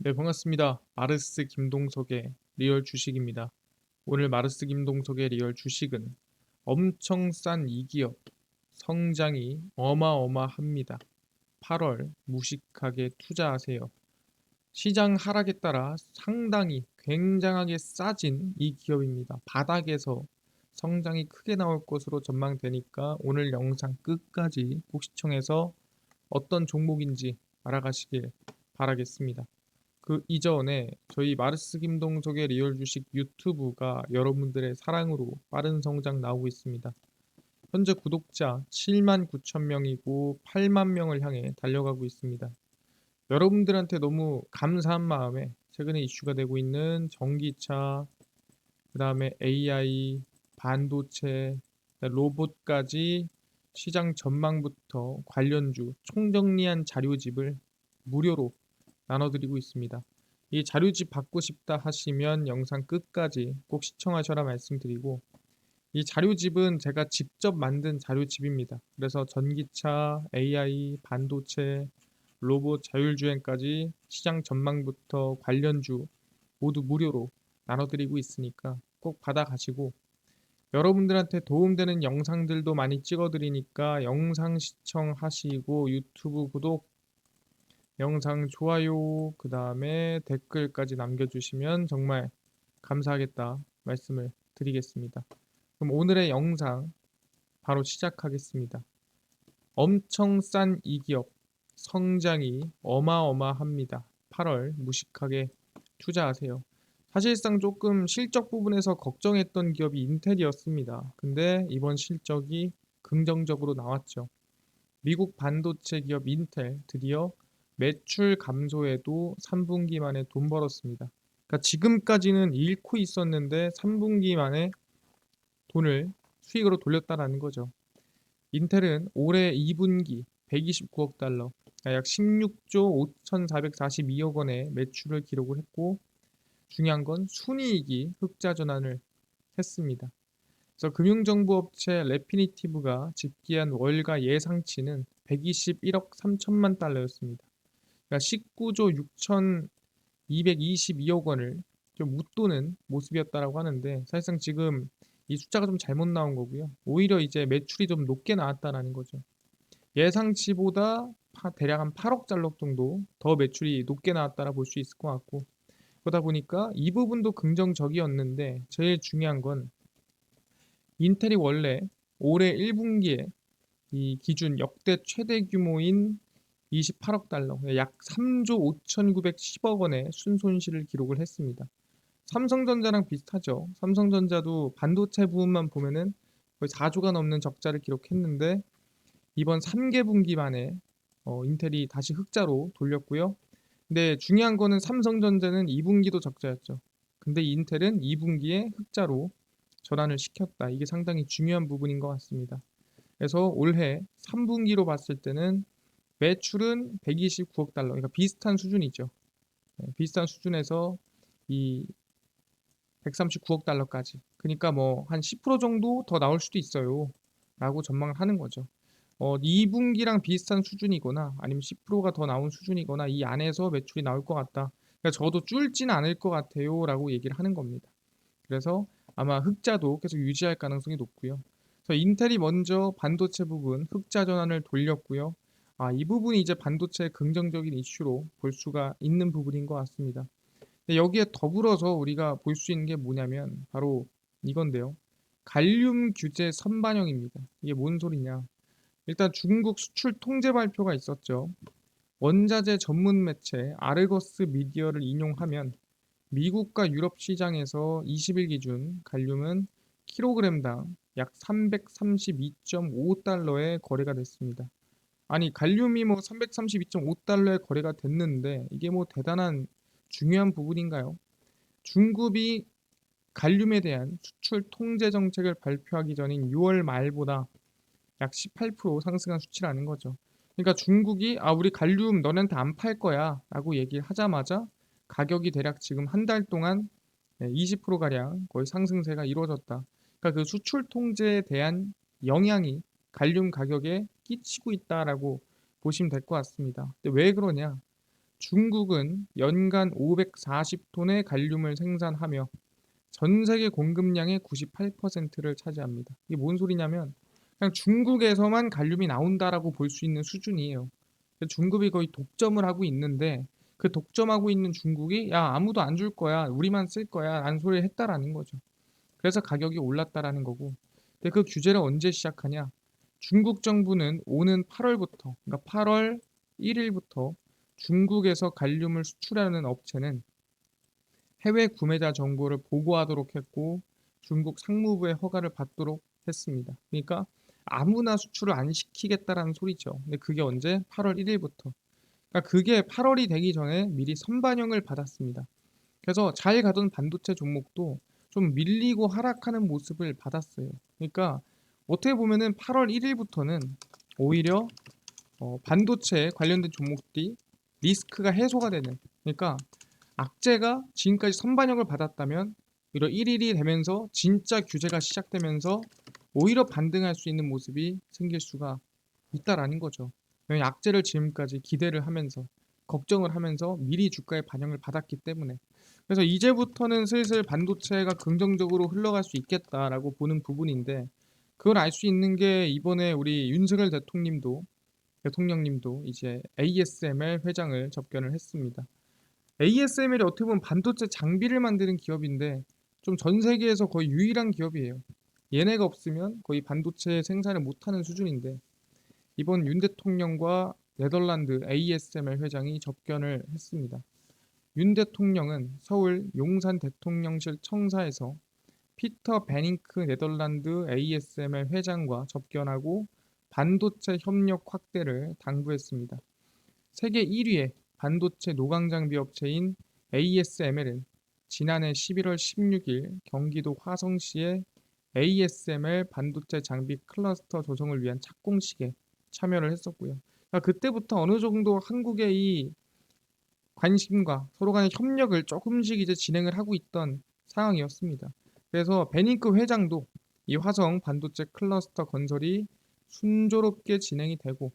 네, 반갑습니다. 마르스 김동석의 리얼 주식입니다. 오늘 마르스 김동석의 리얼 주식은 엄청 싼 이 기업, 성장이 어마어마합니다. 8월 무식하게 투자하세요. 시장 하락에 따라 상당히 굉장하게 싸진 이 기업입니다. 바닥에서 성장이 크게 나올 것으로 전망되니까 오늘 영상 끝까지 꼭 시청해서 어떤 종목인지 알아가시길 바라겠습니다. 그 이전에 저희 마르스 김동석의 리얼 주식 유튜브가 여러분들의 사랑으로 빠른 성장 나오고 있습니다. 현재 구독자 7만 9천 명이고 8만 명을 향해 달려가고 있습니다. 여러분들한테 너무 감사한 마음에 최근에 이슈가 되고 있는 전기차, 그 다음에 AI, 반도체, 로봇까지 시장 전망부터 관련주 총정리한 자료집을 무료로 나눠드리고 있습니다. 이 자료집 받고 싶다 하시면 영상 끝까지 꼭 시청하셔라 말씀드리고, 이 자료집은 제가 직접 만든 자료집입니다. 그래서 전기차, AI, 반도체, 로봇, 자율주행까지 시장 전망부터 관련주 모두 무료로 나눠드리고 있으니까 꼭 받아가시고, 여러분들한테 도움되는 영상들도 많이 찍어드리니까 영상 시청하시고 유튜브 구독, 영상 좋아요, 그 다음에 댓글까지 남겨주시면 정말 감사하겠다 말씀을 드리겠습니다. 그럼 오늘의 영상 바로 시작하겠습니다. 엄청 싼 이 기업, 성장이 어마어마합니다. 8월 무식하게 투자하세요. 사실상 조금 실적 부분에서 걱정했던 기업이 인텔이었습니다. 근데 이번 실적이 긍정적으로 나왔죠. 미국 반도체 기업 인텔 드디어 매출 감소에도 3분기 만에 돈 벌었습니다. 그러니까 지금까지는 잃고 있었는데 3분기 만에 돈을 수익으로 돌렸다라는 거죠. 인텔은 올해 2분기 129억 달러, 그러니까 약 16조 5,442억 원의 매출을 기록을 했고, 중요한 건 순이익이 흑자 전환을 했습니다. 그래서 금융정보업체 레피니티브가 집계한 월가 예상치는 121억 3천만 달러였습니다. 그러니까 19조 6,222억 원을 좀 웃도는 모습이었다라고 하는데, 사실상 지금 이 숫자가 좀 잘못 나온 거고요. 오히려 이제 매출이 좀 높게 나왔다라는 거죠. 예상치보다 대략 한 8억 달러 정도 더 매출이 높게 나왔다라 볼 수 있을 것 같고, 그러다 보니까 이 부분도 긍정적이었는데, 제일 중요한 건 인텔이 원래 올해 1분기에 이 기준 역대 최대 규모인 28억 달러, 약 3조 5,910억 원의 순손실을 기록을 했습니다. 삼성전자랑 비슷하죠. 삼성전자도 반도체 부분만 보면은 거의 4조가 넘는 적자를 기록했는데, 이번 3개분기 만에 인텔이 다시 흑자로 돌렸고요. 근데 중요한 거는 삼성전자는 2분기도 적자였죠. 근데 인텔은 2분기에 흑자로 전환을 시켰다. 이게 상당히 중요한 부분인 것 같습니다. 그래서 올해 3분기로 봤을 때는 매출은 129억 달러, 그러니까 비슷한 수준이죠. 비슷한 수준에서 이 139억 달러까지. 그러니까 뭐 한 10% 정도 더 나올 수도 있어요. 라고 전망을 하는 거죠. 2분기랑 비슷한 수준이거나 아니면 10%가 더 나온 수준이거나 이 안에서 매출이 나올 것 같다. 그러니까 저도 줄지는 않을 것 같아요. 라고 얘기를 하는 겁니다. 그래서 아마 흑자도 계속 유지할 가능성이 높고요. 그래서 인텔이 먼저 반도체 부분 흑자 전환을 돌렸고요. 이 부분이 이제 반도체의 긍정적인 이슈로 볼 수가 있는 부분인 것 같습니다. 근데 여기에 더불어서 우리가 볼 수 있는 게 뭐냐면 바로 이건데요. 갈륨 규제 선반영입니다. 이게 뭔 소리냐? 일단 중국 수출 통제 발표가 있었죠. 원자재 전문 매체 아르거스 미디어를 인용하면 미국과 유럽 시장에서 20일 기준 갈륨은 킬로그램당 약 332.5달러에 거래가 됐습니다. 아니, 갈륨이 뭐 332.5달러에 거래가 됐는데 이게 뭐 대단한 중요한 부분인가요? 중국이 갈륨에 대한 수출 통제 정책을 발표하기 전인 6월 말보다 약 18% 상승한 수치라는 거죠. 그러니까 중국이 우리 갈륨 너네한테 안 팔 거야 라고 얘기를 하자마자 가격이 대략 지금 한 달 동안 20%가량 거의 상승세가 이루어졌다. 그러니까 그 수출 통제에 대한 영향이 갈륨 가격에 끼치고 있다라고 보시면 될 것 같습니다. 근데 왜 그러냐? 중국은 연간 540톤의 갈륨을 생산하며 전 세계 공급량의 98%를 차지합니다. 이게 뭔 소리냐면 그냥 중국에서만 갈륨이 나온다라고 볼 수 있는 수준이에요. 중국이 거의 독점을 하고 있는데 그 독점하고 있는 중국이 야 아무도 안 줄 거야 우리만 쓸 거야 라는 소리를 했다라는 거죠. 그래서 가격이 올랐다라는 거고 근데 그 규제를 언제 시작하냐 중국 정부는 오는 8월부터 그러니까 8월 1일부터 중국에서 갈륨을 수출하는 업체는 해외 구매자 정보를 보고하도록 했고 중국 상무부의 허가를 받도록 했습니다. 그러니까 아무나 수출을 안 시키겠다라는 소리죠. 근데 그게 언제? 8월 1일부터. 그러니까 그게 8월이 되기 전에 미리 선반영을 받았습니다. 그래서 잘 가던 반도체 종목도 좀 밀리고 하락하는 모습을 받았어요. 그러니까 어떻게 보면은 8월 1일부터는 오히려 반도체 관련된 종목들이 리스크가 해소가 되는 그러니까 악재가 지금까지 선반영을 받았다면 오히려 1일이 되면서 진짜 규제가 시작되면서 오히려 반등할 수 있는 모습이 생길 수가 있다라는 거죠. 왜냐하면 악재를 지금까지 기대를 하면서 걱정을 하면서 미리 주가에 반영을 받았기 때문에 그래서 이제부터는 슬슬 반도체가 긍정적으로 흘러갈 수 있겠다라고 보는 부분인데 그걸 알 수 있는 게 이번에 우리 윤석열 대통령님도 이제 ASML 회장을 접견을 했습니다. ASML이 어떻게 보면 반도체 장비를 만드는 기업인데 좀 전 세계에서 거의 유일한 기업이에요. 얘네가 없으면 거의 반도체 생산을 못하는 수준인데 이번 윤 대통령과 네덜란드 ASML 회장이 접견을 했습니다. 윤 대통령은 서울 용산 대통령실 청사에서 피터 베닝크 네덜란드 ASML 회장과 접견하고 반도체 협력 확대를 당부했습니다. 세계 1위의 반도체 노광 장비 업체인 ASML은 지난해 11월 16일 경기도 화성시의 ASML 반도체 장비 클러스터 조성을 위한 착공식에 참여를 했었고요. 그러니까 그때부터 어느 정도 한국의 이 관심과 서로 간의 협력을 조금씩 이제 진행을 하고 있던 상황이었습니다. 그래서 베닝크 회장도 이 화성 반도체 클러스터 건설이 순조롭게 진행이 되고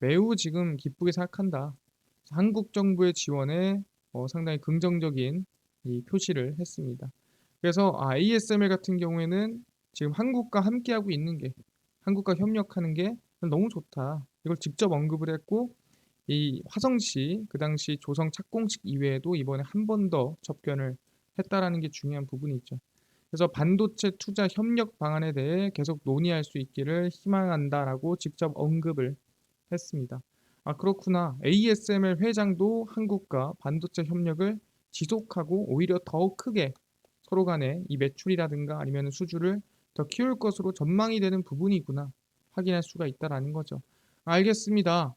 매우 지금 기쁘게 생각한다. 한국 정부의 지원에 상당히 긍정적인 이 표시를 했습니다. 그래서 ASML 같은 경우에는 지금 한국과 함께하고 있는 게 한국과 협력하는 게 너무 좋다. 이걸 직접 언급을 했고 이 화성시 그 당시 조성 착공식 이외에도 이번에 한 번 더 접견을 했다라는 게 중요한 부분이죠. 그래서 반도체 투자 협력 방안에 대해 계속 논의할 수 있기를 희망한다라고 직접 언급을 했습니다. 그렇구나. ASML 회장도 한국과 반도체 협력을 지속하고 오히려 더 크게 서로 간에 이 매출이라든가 아니면 수주를 더 키울 것으로 전망이 되는 부분이구나. 확인할 수가 있다라는 거죠. 알겠습니다.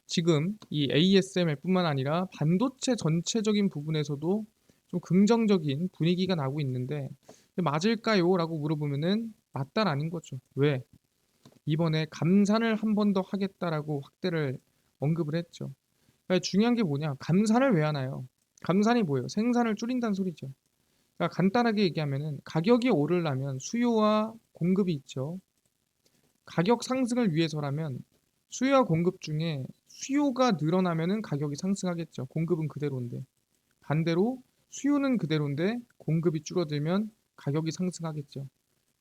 지금 이 ASML뿐만 아니라 반도체 전체적인 부분에서도 좀 긍정적인 분위기가 나고 있는데 맞을까요? 라고 물어보면은 맞다라는 거죠. 왜? 이번에 감산을 한 번 더 하겠다라고 확대를 언급을 했죠. 그러니까 중요한 게 뭐냐? 감산을 왜 하나요? 감산이 뭐예요? 생산을 줄인다는 소리죠. 그러니까 간단하게 얘기하면은 가격이 오르려면 수요와 공급이 있죠. 가격 상승을 위해서라면 수요와 공급 중에 수요가 늘어나면은 가격이 상승하겠죠. 공급은 그대로인데. 반대로 수요는 그대로인데 공급이 줄어들면 가격이 상승하겠죠.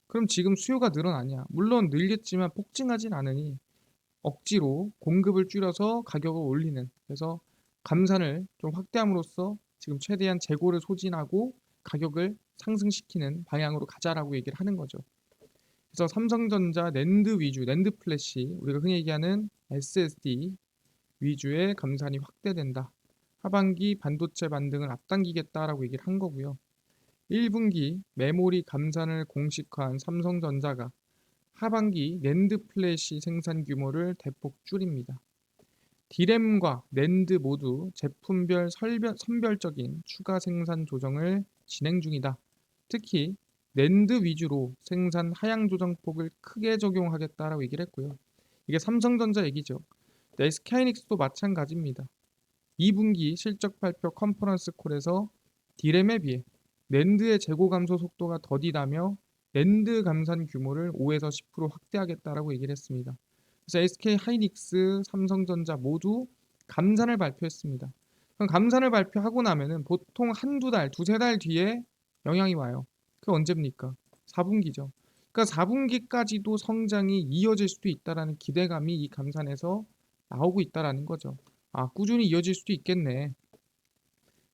그럼 지금 수요가 늘어나냐? 물론 늘겠지만 폭증하진 않으니 억지로 공급을 줄여서 가격을 올리는 그래서 감산을 좀 확대함으로써 지금 최대한 재고를 소진하고 가격을 상승시키는 방향으로 가자라고 얘기를 하는 거죠. 그래서 삼성전자 낸드 위주, 낸드 플래시 우리가 흔히 얘기하는 SSD 위주의 감산이 확대된다. 하반기 반도체 반등을 앞당기겠다라고 얘기를 한 거고요. 1분기 메모리 감산을 공식화한 삼성전자가 하반기 낸드 플래시 생산 규모를 대폭 줄입니다. 디램과 낸드 모두 제품별 선별적인 추가 생산 조정을 진행 중이다. 특히 낸드 위주로 생산 하향 조정폭을 크게 적용하겠다라고 얘기를 했고요. 이게 삼성전자 얘기죠. SK하이닉스도 마찬가지입니다. 2분기 실적 발표 컨퍼런스 콜에서 디램에 비해 낸드의 재고 감소 속도가 더디다며 낸드 감산 규모를 5에서 10% 확대하겠다라고 얘기를 했습니다. 그래서 SK 하이닉스, 삼성전자 모두 감산을 발표했습니다. 그럼 감산을 발표하고 나면은 보통 한두 달, 두세 달 뒤에 영향이 와요. 그게 언제입니까? 4분기죠. 그러니까 4분기까지도 성장이 이어질 수도 있다라는 기대감이 이 감산에서 나오고 있다라는 거죠. 아, 꾸준히 이어질 수도 있겠네.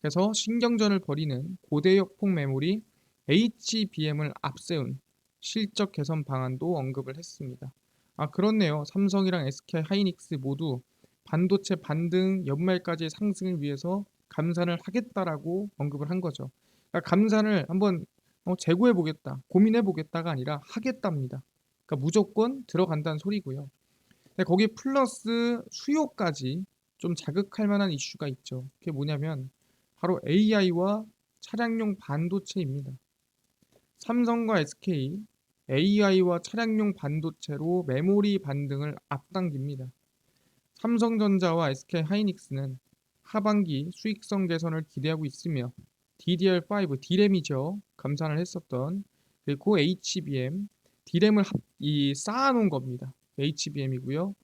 그래서 신경전을 벌이는 고대역폭 메모리 HBM을 앞세운 실적 개선 방안도 언급을 했습니다. 아, 그렇네요. 삼성이랑 SK 하이닉스 모두 반도체 반등 연말까지 상승을 위해서 감산을 하겠다라고 언급을 한 거죠. 그러니까 감산을 한번 재고해 보겠다, 고민해 보겠다가 아니라 하겠답니다. 그러니까 무조건 들어간다는 소리고요. 근데 거기에 플러스 수요까지 좀 자극할 만한 이슈가 있죠. 그게 뭐냐면 바로 AI와 차량용 반도체입니다. 삼성과 SK, AI와 차량용 반도체로 메모리 반등을 앞당깁니다. 삼성전자와 SK 하이닉스는 하반기 수익성 개선을 기대하고 있으며 DDR5 D램이죠. 감산을 했었던 그리고 HBM D램을 쌓아놓은 겁니다. HBM이고요.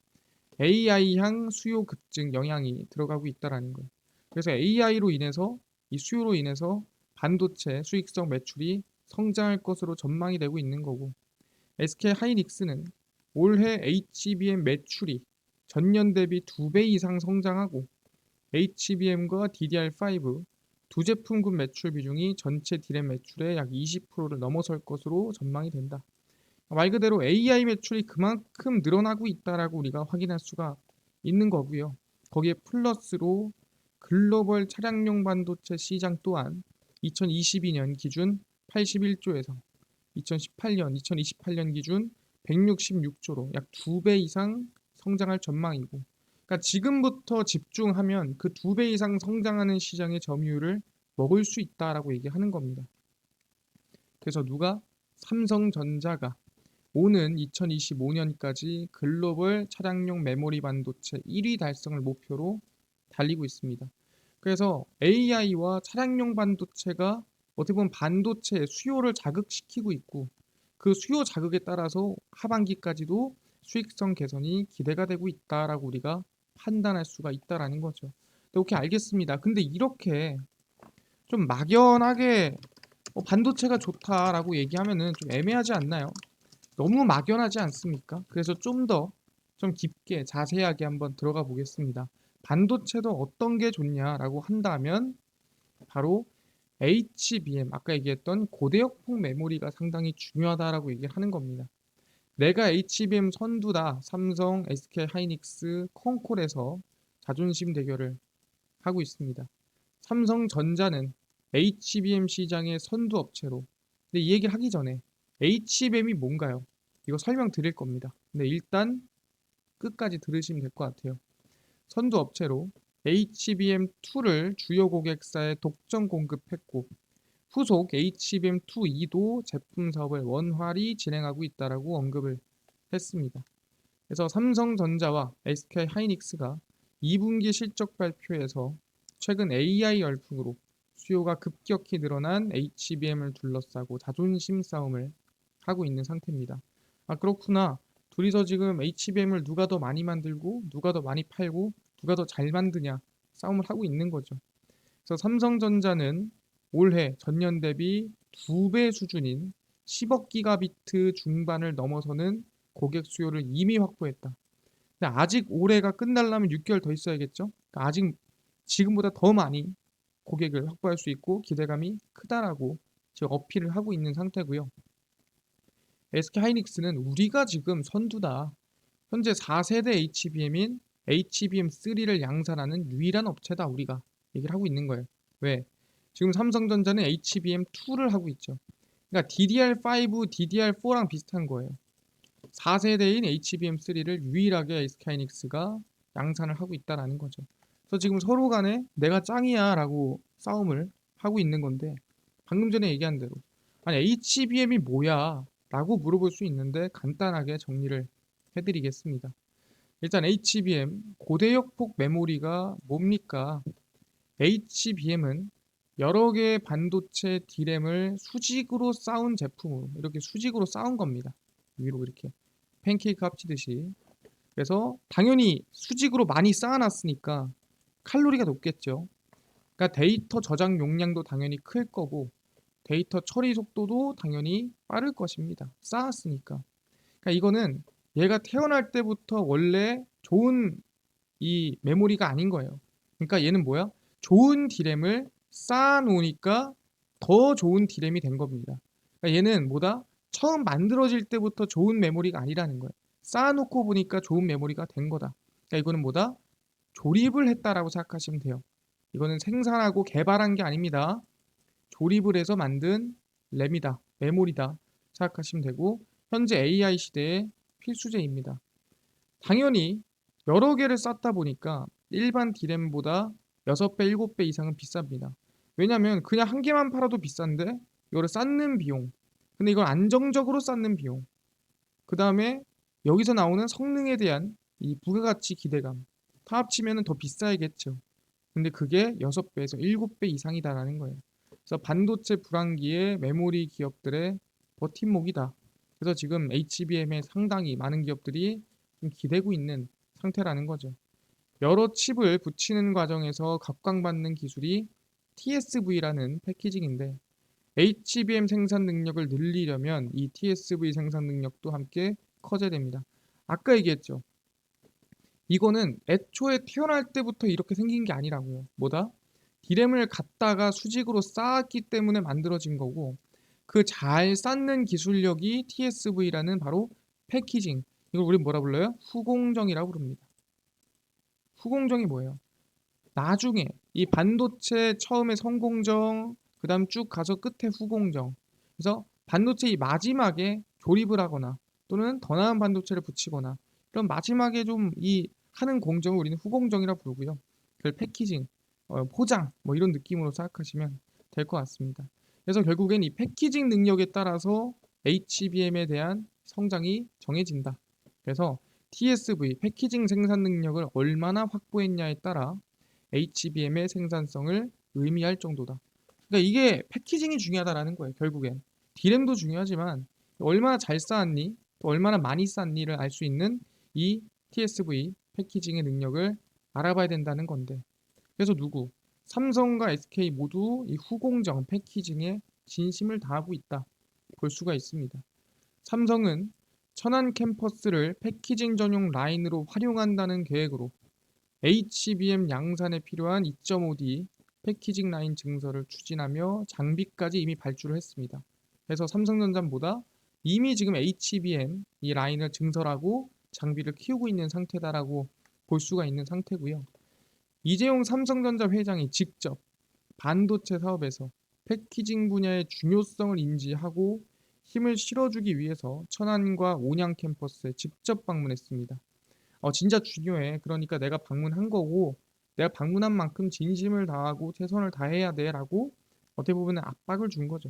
AI향 수요 급증 영향이 들어가고 있다라는 거예요. 그래서 AI로 인해서 이 수요로 인해서 반도체 수익성 매출이 성장할 것으로 전망이 되고 있는 거고 SK 하이닉스는 올해 HBM 매출이 전년 대비 2배 이상 성장하고 HBM과 DDR5 두 제품군 매출 비중이 전체 D램 매출의 약 20%를 넘어설 것으로 전망이 된다. 말 그대로 AI 매출이 그만큼 늘어나고 있다라고 우리가 확인할 수가 있는 거고요. 거기에 플러스로 글로벌 차량용 반도체 시장 또한 2022년 기준 81조에서 2028년 기준 166조로 약 2배 이상 성장할 전망이고, 그러니까 지금부터 집중하면 그 2배 이상 성장하는 시장의 점유율을 먹을 수 있다라고 얘기하는 겁니다. 그래서 누가? 삼성전자가 오는 2025년까지 글로벌 차량용 메모리 반도체 1위 달성을 목표로 달리고 있습니다. 그래서 AI와 차량용 반도체가 어떻게 보면 반도체의 수요를 자극시키고 있고 그 수요 자극에 따라서 하반기까지도 수익성 개선이 기대가 되고 있다라고 우리가 판단할 수가 있다라는 거죠. 네, 오케이, 알겠습니다. 근데 이렇게 좀 막연하게 반도체가 좋다라고 얘기하면은 좀 애매하지 않나요? 너무 막연하지 않습니까? 그래서 좀 깊게 자세하게 한번 들어가 보겠습니다. 반도체도 어떤 게 좋냐라고 한다면 바로 HBM, 아까 얘기했던 고대역폭 메모리가 상당히 중요하다라고 얘기를 하는 겁니다. 내가 HBM 선두다. 삼성, SK 하이닉스, 콩콜에서 자존심 대결을 하고 있습니다. 삼성전자는 HBM 시장의 선두 업체로. 근데 이 얘기를 하기 전에 HBM이 뭔가요? 이거 설명드릴 겁니다. 근데 일단 끝까지 들으시면 될 것 같아요. 선두 업체로 HBM2를 주요 고객사에 독점 공급했고 후속 HBM2E도 제품 사업을 원활히 진행하고 있다라고 언급을 했습니다. 그래서 삼성전자와 SK 하이닉스가 2분기 실적 발표에서 최근 AI 열풍으로 수요가 급격히 늘어난 HBM을 둘러싸고 자존심 싸움을 하고 있는 상태입니다. 아, 그렇구나. 둘이서 지금 HBM을 누가 더 많이 만들고 누가 더 많이 팔고 누가 더 잘 만드냐 싸움을 하고 있는 거죠. 그래서 삼성전자는 올해 전년 대비 2배 수준인 10억 기가비트 중반을 넘어서는 고객 수요를 이미 확보했다. 근데 아직 올해가 끝나려면 6개월 더 있어야겠죠? 그러니까 아직 지금보다 더 많이 고객을 확보할 수 있고 기대감이 크다라고 지금 어필을 하고 있는 상태고요. SK 하이닉스는 우리가 지금 선두다. 현재 4세대 HBM인 HBM3를 양산하는 유일한 업체다. 우리가 얘기를 하고 있는 거예요. 왜? 지금 삼성전자는 HBM2를 하고 있죠. 그러니까 DDR5, DDR4랑 비슷한 거예요. 4세대인 HBM3를 유일하게 SK하이닉스가 양산을 하고 있다라는 거죠. 그래서 지금 서로 간에 내가 짱이야 라고 싸움을 하고 있는 건데 방금 전에 얘기한 대로 아니 HBM이 뭐야 라고 물어볼 수 있는데 간단하게 정리를 해드리겠습니다. 일단 HBM 고대역폭 메모리가 뭡니까? HBM은 여러 개의 반도체 D램을 수직으로 쌓은 제품으로 이렇게 수직으로 쌓은 겁니다. 위로 이렇게 팬케이크 합치듯이. 그래서 당연히 수직으로 많이 쌓아놨으니까 칼로리가 높겠죠. 그러니까 데이터 저장 용량도 당연히 클 거고 데이터 처리 속도도 당연히 빠를 것입니다. 쌓았으니까. 그러니까 이거는 얘가 태어날 때부터 원래 좋은 이 메모리가 아닌 거예요. 그러니까 얘는 뭐야? 좋은 디램을 쌓아 놓으니까 더 좋은 디램이 된 겁니다. 그러니까 얘는 뭐다? 처음 만들어질 때부터 좋은 메모리가 아니라는 거예요. 쌓아 놓고 보니까 좋은 메모리가 된 거다. 그러니까 이거는 뭐다? 조립을 했다라고 생각하시면 돼요. 이거는 생산하고 개발한 게 아닙니다. 조립을 해서 만든 램이다, 메모리다 생각하시면 되고 현재 AI 시대의 필수제입니다. 당연히 여러 개를 쌓다 보니까 일반 디램보다 6배, 7배 이상은 비쌉니다. 왜냐면 그냥 한 개만 팔아도 비싼데 이거를 쌓는 비용. 근데 이걸 안정적으로 쌓는 비용. 그 다음에 여기서 나오는 성능에 대한 이 부가가치 기대감. 다 합치면 더 비싸야겠죠. 근데 그게 6배에서 7배 이상이다라는 거예요. 그래서 반도체 불황기에 메모리 기업들의 버팀목이다. 그래서 지금 HBM에 상당히 많은 기업들이 좀 기대고 있는 상태라는 거죠. 여러 칩을 붙이는 과정에서 각광받는 기술이 TSV라는 패키징인데 HBM 생산 능력을 늘리려면 이 TSV 생산 능력도 함께 커져야 됩니다. 아까 얘기했죠. 이거는 애초에 태어날 때부터 이렇게 생긴 게 아니라고요. 뭐다? 디램을 갖다가 수직으로 쌓았기 때문에 만들어진 거고 그 잘 쌓는 기술력이 TSV라는 바로 패키징. 이걸 우리 뭐라 불러요? 후공정이라고 부릅니다. 후공정이 뭐예요? 나중에 이 반도체 처음에 성공정, 그다음 쭉 가서 끝에 후공정. 그래서 반도체 이 마지막에 조립을 하거나 또는 더 나은 반도체를 붙이거나 이런 마지막에 좀 이 하는 공정을 우리는 후공정이라 부르고요. 그걸 패키징, 포장 뭐 이런 느낌으로 생각하시면 될 것 같습니다. 그래서 결국엔 이 패키징 능력에 따라서 HBM에 대한 성장이 정해진다. 그래서 TSV 패키징 생산 능력을 얼마나 확보했냐에 따라 HBM의 생산성을 의미할 정도다. 그러니까 이게 패키징이 중요하다라는 거예요. 결국엔 디램도 중요하지만 얼마나 잘 쌓았니, 또 얼마나 많이 쌓니를 알 수 있는 이 TSV 패키징의 능력을 알아봐야 된다는 건데. 그래서 누구? 삼성과 SK 모두 이 후공정 패키징에 진심을 다하고 있다. 볼 수가 있습니다. 삼성은 천안 캠퍼스를 패키징 전용 라인으로 활용한다는 계획으로 HBM 양산에 필요한 2.5D 패키징 라인 증설을 추진하며 장비까지 이미 발주를 했습니다. 그래서 삼성전자보다 이미 지금 HBM 이 라인을 증설하고 장비를 키우고 있는 상태다라고 볼 수가 있는 상태고요. 이재용 삼성전자 회장이 직접 반도체 사업에서 패키징 분야의 중요성을 인지하고 힘을 실어주기 위해서 천안과 온양 캠퍼스에 직접 방문했습니다. 진짜 중요해. 그러니까 내가 방문한 거고 내가 방문한 만큼 진심을 다하고 최선을 다해야 돼라고 어떻게 보면 압박을 준 거죠.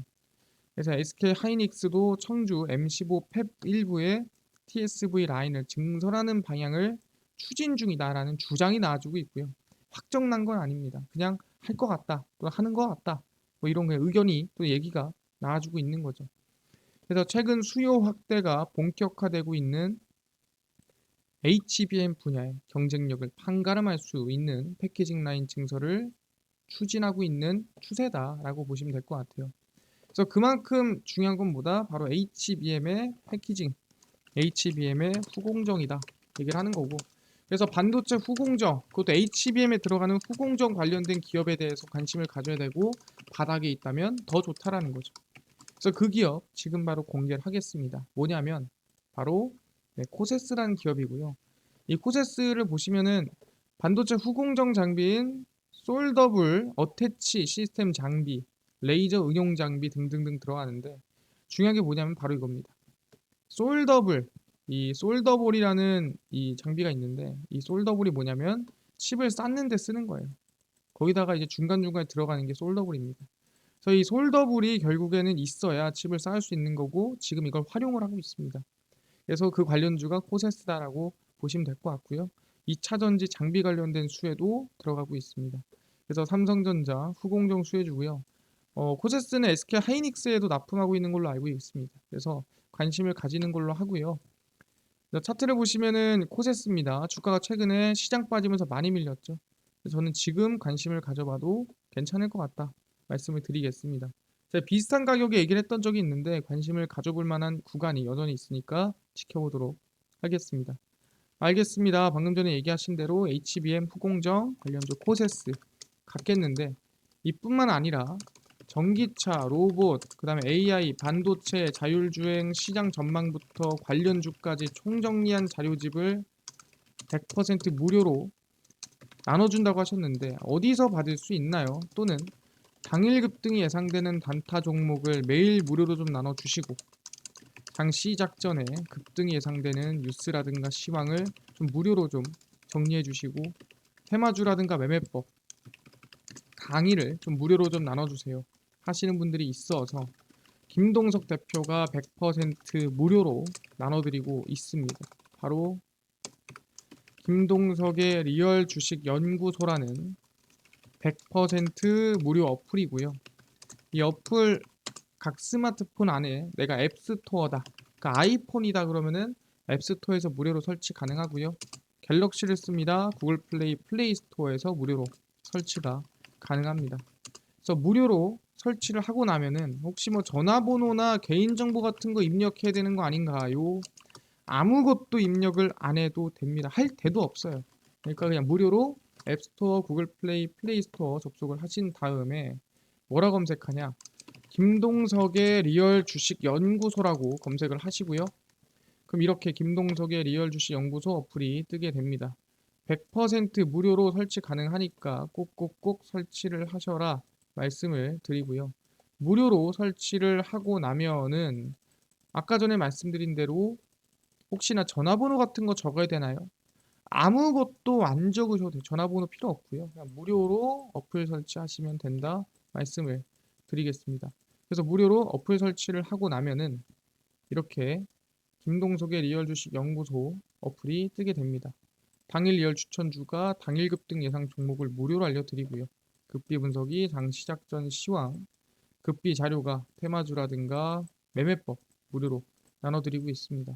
그래서 SK 하이닉스도 청주 M15 팹 일부에 TSV 라인을 증설하는 방향을 추진 중이다라는 주장이 나와주고 있고요. 확정난 건 아닙니다. 그냥 할 것 같다, 또 하는 것 같다, 뭐 이런 거 의견이 또 얘기가 나와주고 있는 거죠. 그래서 최근 수요 확대가 본격화되고 있는 HBM 분야의 경쟁력을 판가름할 수 있는 패키징 라인 증설을 추진하고 있는 추세다라고 보시면 될 것 같아요. 그래서 그만큼 중요한 건 뭐다? 바로 HBM의 패키징, HBM의 후공정이다 얘기를 하는 거고. 그래서 반도체 후공정, 그것도 HBM에 들어가는 후공정 관련된 기업에 대해서 관심을 가져야 되고 바닥에 있다면 더 좋다라는 거죠. 그래서 그 기업 지금 바로 공개를 하겠습니다. 뭐냐면 바로 코세스라는 기업이고요. 이 코세스를 보시면은 반도체 후공정 장비인 솔더블 어태치 시스템 장비, 레이저 응용 장비 등등등 들어가는데 중요한 게 뭐냐면 바로 이겁니다. 솔더블, 이 솔더볼이라는 이 장비가 있는데 이 솔더볼이 뭐냐면 칩을 쌓는 데 쓰는 거예요. 거기다가 이제 중간중간에 들어가는 게 솔더볼입니다. 그래서 이 솔더볼이 결국에는 있어야 칩을 쌓을 수 있는 거고 지금 이걸 활용을 하고 있습니다. 그래서 그 관련주가 코세스다라고 보시면 될 것 같고요. 2차 전지 장비 관련된 수혜도 들어가고 있습니다. 그래서 삼성전자 후공정 수혜주고요. 코세스는 SK 하이닉스에도 납품하고 있는 걸로 알고 있습니다. 그래서 관심을 가지는 걸로 하고요. 차트를 보시면은 코세스입니다. 주가가 최근에 시장 빠지면서 많이 밀렸죠. 저는 지금 관심을 가져봐도 괜찮을 것 같다 말씀을 드리겠습니다. 제가 비슷한 가격에 얘기를 했던 적이 있는데 관심을 가져볼 만한 구간이 여전히 있으니까 지켜보도록 하겠습니다. 알겠습니다. 방금 전에 얘기하신 대로 HBM 후공정 관련주 코세스 갖겠는데 이뿐만 아니라 전기차, 로봇, 그다음에 AI, 반도체, 자율주행 시장 전망부터 관련주까지 총정리한 자료집을 100% 무료로 나눠준다고 하셨는데 어디서 받을 수 있나요? 또는 당일 급등이 예상되는 단타 종목을 매일 무료로 좀 나눠주시고 장 시작 전에 급등이 예상되는 뉴스라든가 시황을 좀 무료로 좀 정리해 주시고 테마주라든가 매매법 강의를 좀 무료로 좀 나눠주세요 하시는 분들이 있어서 김동석 대표가 100% 무료로 나눠드리고 있습니다. 바로 김동석의 리얼 주식 연구소라는 100% 무료 어플이고요. 이 어플 각 스마트폰 안에 내가 앱스토어다, 그러니까 아이폰이다 그러면은 앱스토어에서 무료로 설치 가능하고요. 갤럭시를 씁니다. 구글 플레이, 플레이 스토어에서 무료로 설치가 가능합니다. 그래서 무료로 설치를 하고 나면은 혹시 뭐 전화번호나 개인정보 같은 거 입력해야 되는 거 아닌가요? 아무것도 입력을 안 해도 됩니다. 할 데도 없어요. 그러니까 그냥 무료로 앱스토어, 구글 플레이, 플레이 스토어 접속을 하신 다음에 뭐라 검색하냐? 김동석의 리얼 주식 연구소라고 검색을 하시고요. 그럼 이렇게 김동석의 리얼 주식 연구소 어플이 뜨게 됩니다. 100% 무료로 설치 가능하니까 꼭꼭꼭 설치를 하셔라 말씀을 드리고요. 무료로 설치를 하고 나면은 아까 전에 말씀드린 대로 혹시나 전화번호 같은 거 적어야 되나요? 아무것도 안 적으셔도 돼요. 전화번호 필요 없고요. 그냥 무료로 어플 설치하시면 된다 말씀을 드리겠습니다. 그래서 무료로 어플 설치를 하고 나면은 이렇게 김동석의 리얼 주식 연구소 어플이 뜨게 됩니다. 당일 리얼 추천주가 당일 급등 예상 종목을 무료로 알려드리고요. 급비 분석이 장 시작 전 시황, 급비 자료가 테마주라든가 매매법 무료로 나눠드리고 있습니다.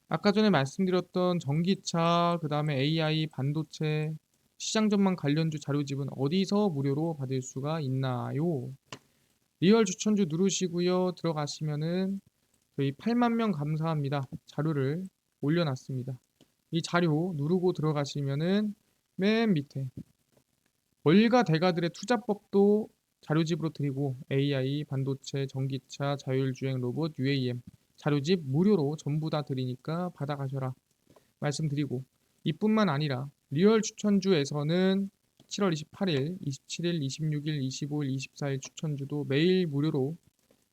아까 전에 말씀드렸던 전기차, 그 다음에 AI, 반도체, 시장 전망 관련주 자료집은 어디서 무료로 받을 수가 있나요? 리얼 추천주 누르시고요. 들어가시면은 저희 8만 명 감사합니다. 자료를 올려놨습니다. 이 자료 누르고 들어가시면은 맨 밑에 월가 대가들의 투자법도 자료집으로 드리고 AI, 반도체, 전기차, 자율주행 로봇, UAM 자료집 무료로 전부 다 드리니까 받아가셔라 말씀드리고 이뿐만 아니라 리얼 추천주에서는 7월 28일, 27일, 26일, 25일, 24일 추천주도 매일 무료로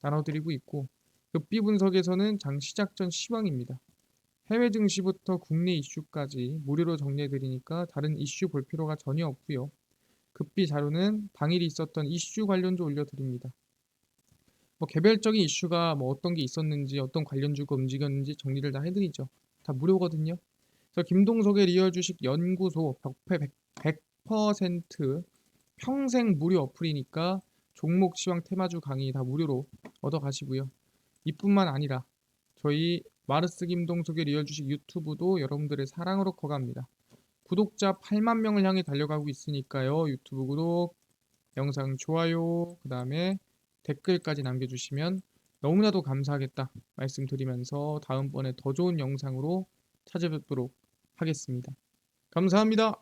나눠드리고 있고 급비 분석에서는 장 시작 전 시황입니다. 해외 증시부터 국내 이슈까지 무료로 정리해드리니까 다른 이슈 볼 필요가 전혀 없고요. 급비 자료는 당일 있었던 이슈 관련주 올려드립니다. 뭐 개별적인 이슈가 뭐 어떤 게 있었는지 어떤 관련주가 움직였는지 정리를 다 해드리죠. 다 무료거든요. 그래서 김동석의 리얼 주식 연구소 벽패 100% 평생 무료 어플이니까 종목 시황 테마주 강의 다 무료로 얻어 가시고요. 이뿐만 아니라 저희 마르스 김동석의 리얼 주식 유튜브도 여러분들의 사랑으로 커갑니다. 구독자 8만 명을 향해 달려가고 있으니까요. 유튜브 구독, 영상 좋아요, 그 다음에 댓글까지 남겨주시면 너무나도 감사하겠다 말씀드리면서 다음번에 더 좋은 영상으로 찾아뵙도록 하겠습니다. 감사합니다.